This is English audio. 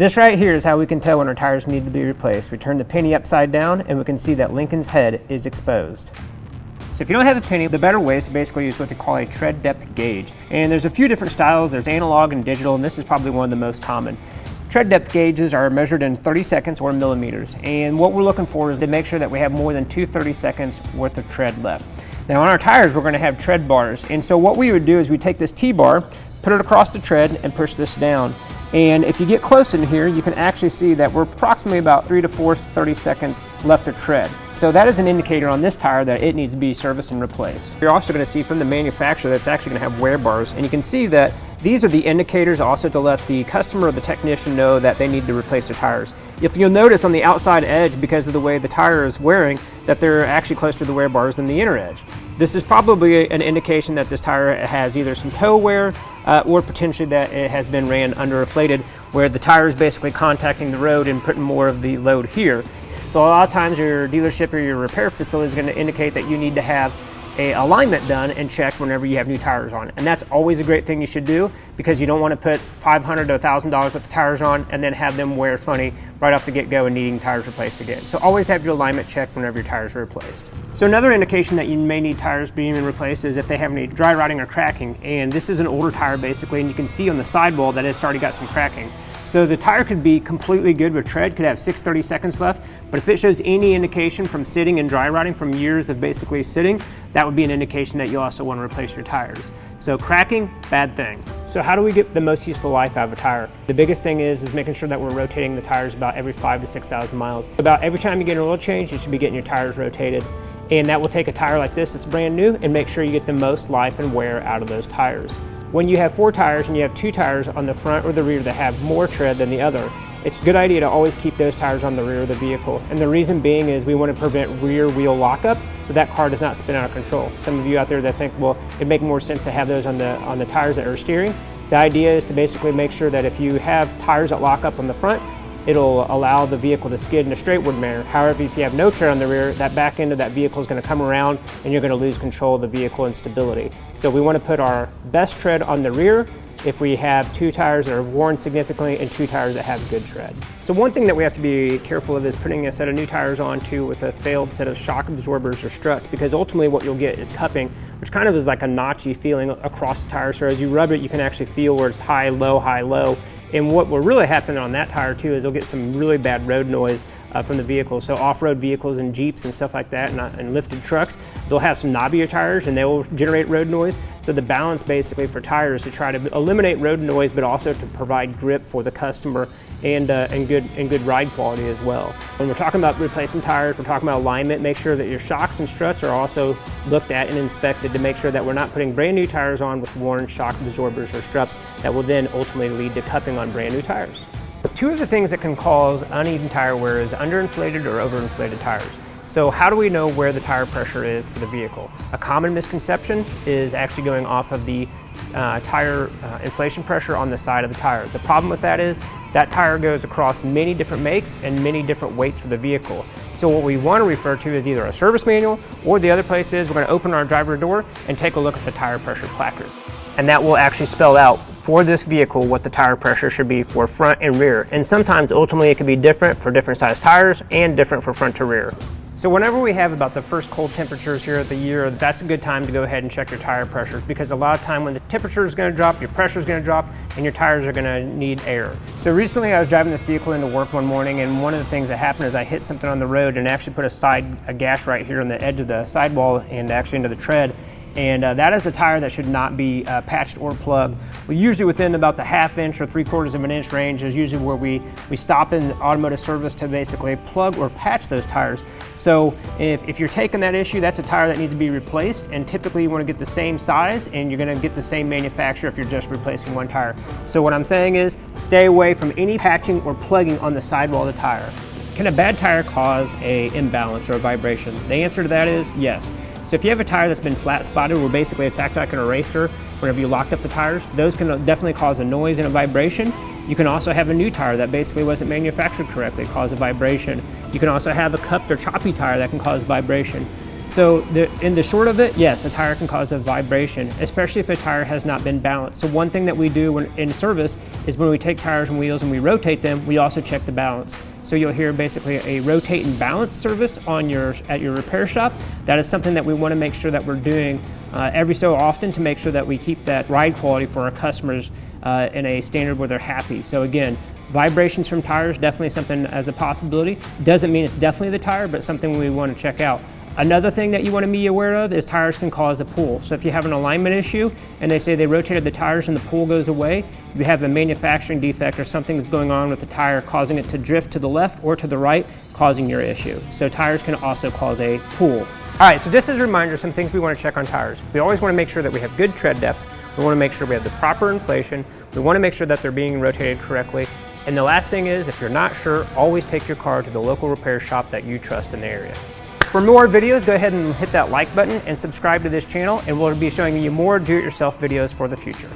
This right here is how we can tell when our tires need to be replaced. We turn the penny upside down and we can see that Lincoln's head is exposed. So if you don't have a penny, the better way is to basically use what they call a tread depth gauge. And there's a few different styles. There's analog and digital, and this is probably one of the most common. Tread depth gauges are measured in 30 seconds or millimeters. And what we're looking for is to make sure that we have more than 2 30 seconds worth of tread left. Now on our tires, we're going to have tread bars. And so what we would do is we take this T-bar, put it across the tread and push this down. And if you get close in here, you can actually see that we're approximately about 3 to 4 30 seconds left of tread. So that is an indicator on this tire that it needs to be serviced and replaced. You're also going to see from the manufacturer that's actually going to have wear bars, and you can see that these are the indicators also to let the customer or the technician know that they need to replace their tires. If you'll notice on the outside edge, because of the way the tire is wearing, that they're actually closer to the wear bars than the inner edge. This is probably an indication that this tire has either some toe wear or potentially that it has been ran underinflated, where the tire is basically contacting the road and putting more of the load here. So a lot of times your dealership or your repair facility is going to indicate that you need to have a alignment done and checked whenever you have new tires on. And that's always a great thing you should do, because you don't want to put $500 to $1,000 worth of tires on and then have them wear funny right off the get-go and needing tires replaced again. So always have your alignment checked whenever your tires are replaced. So another indication that you may need tires being replaced is if they have any dry rotting or cracking. And this is an older tire basically, and you can see on the sidewall that it's already got some cracking. So the tire could be completely good with tread, could have 6 30 seconds left, but if it shows any indication from sitting and dry rotting from years of basically sitting, that would be an indication that you also want to replace your tires. So cracking, bad thing. So how do we get the most useful life out of a tire? The biggest thing is making sure that we're rotating the tires about every 5,000 to 6,000 miles. About every time you get an oil change, you should be getting your tires rotated. And that will take a tire like this that's brand new and make sure you get the most life and wear out of those tires. When you have 4 tires and you have 2 tires on the front or the rear that have more tread than the other, it's a good idea to always keep those tires on the rear of the vehicle. And the reason being is we want to prevent rear wheel lockup so that car does not spin out of control. Some of you out there that think, well, it'd make more sense to have those on the tires that are steering. The idea is to basically make sure that if you have tires that lock up on the front, it'll allow the vehicle to skid in a straightward manner. However, if you have no tread on the rear, that back end of that vehicle is going to come around and you're going to lose control of the vehicle and stability. So we want to put our best tread on the rear if we have 2 tires that are worn significantly and 2 tires that have good tread. So one thing that we have to be careful of is putting a set of new tires on too with a failed set of shock absorbers or struts, because ultimately what you'll get is cupping, which kind of is like a notchy feeling across the tire. So as you rub it, you can actually feel where it's high, low, high, low. And what will really happen on that tire too is you'll get some really bad road noise from the vehicle. So off-road vehicles and Jeeps and stuff like that and lifted trucks, they'll have some knobbier tires and they will generate road noise. So the balance basically for tires to try to eliminate road noise, but also to provide grip for the customer and good ride quality as well. When we're talking about replacing tires, we're talking about alignment. Make sure that your shocks and struts are also looked at and inspected to make sure that we're not putting brand new tires on with worn shock absorbers or struts that will then ultimately lead to cupping on brand new tires. 2 of the things that can cause uneven tire wear is underinflated or overinflated tires. So how do we know where the tire pressure is for the vehicle? A common misconception is actually going off of the tire inflation pressure on the side of the tire. The problem with that is that tire goes across many different makes and many different weights for the vehicle. So what we want to refer to is either a service manual, or the other place is we're going to open our driver door and take a look at the tire pressure placard. And that will actually spell out for this vehicle what the tire pressure should be for front and rear. And sometimes ultimately it can be different for different size tires and different for front to rear. So whenever we have about the first cold temperatures here of the year, that's a good time to go ahead and check your tire pressures, because a lot of time when the temperature is going to drop, your pressure is going to drop, and your tires are going to need air. So recently I was driving this vehicle into work one morning, and one of the things that happened is I hit something on the road and actually put a gash right here on the edge of the sidewall and actually into the tread. And that is a tire that should not be patched or plugged. Usually within about the 1/2 inch or 3/4 of an inch range is usually where we stop in automotive service to basically plug or patch those tires. So if you're taking that issue, that's a tire that needs to be replaced, and typically you want to get the same size and you're going to get the same manufacturer if you're just replacing one tire. So what I'm saying is stay away from any patching or plugging on the sidewall of the tire. Can a bad tire cause an imbalance or a vibration? The answer to that is yes. So if you have a tire that's been flat spotted, where basically it's acting like an eraser whenever you locked up the tires, those can definitely cause a noise and a vibration. You can also have a new tire that basically wasn't manufactured correctly, cause a vibration. You can also have a cupped or choppy tire that can cause vibration. So in the short of it, yes, a tire can cause a vibration, especially if a tire has not been balanced. So one thing that we do in service is when we take tires and wheels and we rotate them, we also check the balance. So you'll hear basically a rotate and balance service at your repair shop. That is something that we want to make sure that we're doing every so often to make sure that we keep that ride quality for our customers in a standard where they're happy. So again, vibrations from tires, definitely something as a possibility. Doesn't mean it's definitely the tire, but something we want to check out. Another thing that you want to be aware of is tires can cause a pull. So if you have an alignment issue and they say they rotated the tires and the pull goes away, you have a manufacturing defect or something that's going on with the tire causing it to drift to the left or to the right, causing your issue. So tires can also cause a pull. All right, so just as a reminder, some things we want to check on tires. We always want to make sure that we have good tread depth. We want to make sure we have the proper inflation. We want to make sure that they're being rotated correctly. And the last thing is, if you're not sure, always take your car to the local repair shop that you trust in the area. For more videos, go ahead and hit that like button and subscribe to this channel, and we'll be showing you more do-it-yourself videos for the future.